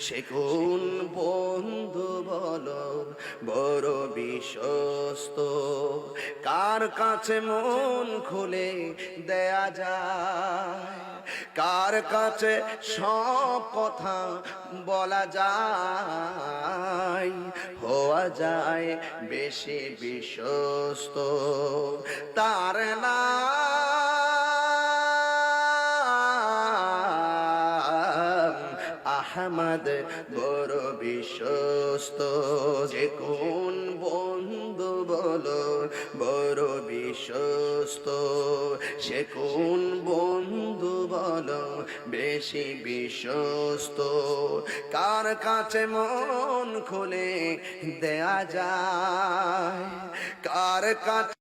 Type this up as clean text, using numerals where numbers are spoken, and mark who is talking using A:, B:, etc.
A: সে কোন বন্ধু বলো বড় বিশ্বস্ত, কার কাছে মন খুলে দেয়া যায়, কার কাছে সব কথা বলা যায়, হওয়া যায় বেশি বিশ্বস্ত। তার নাম আহমদ, বড় বিশ্বস্ত। যে কোন বন্ধু বলো বড় বিশ্বস্ত, সে কোন বন্ধু বলো বেশি বিশ্বস্ত, কার কাছে মন খুলে দেয়া যায়, কার কাছে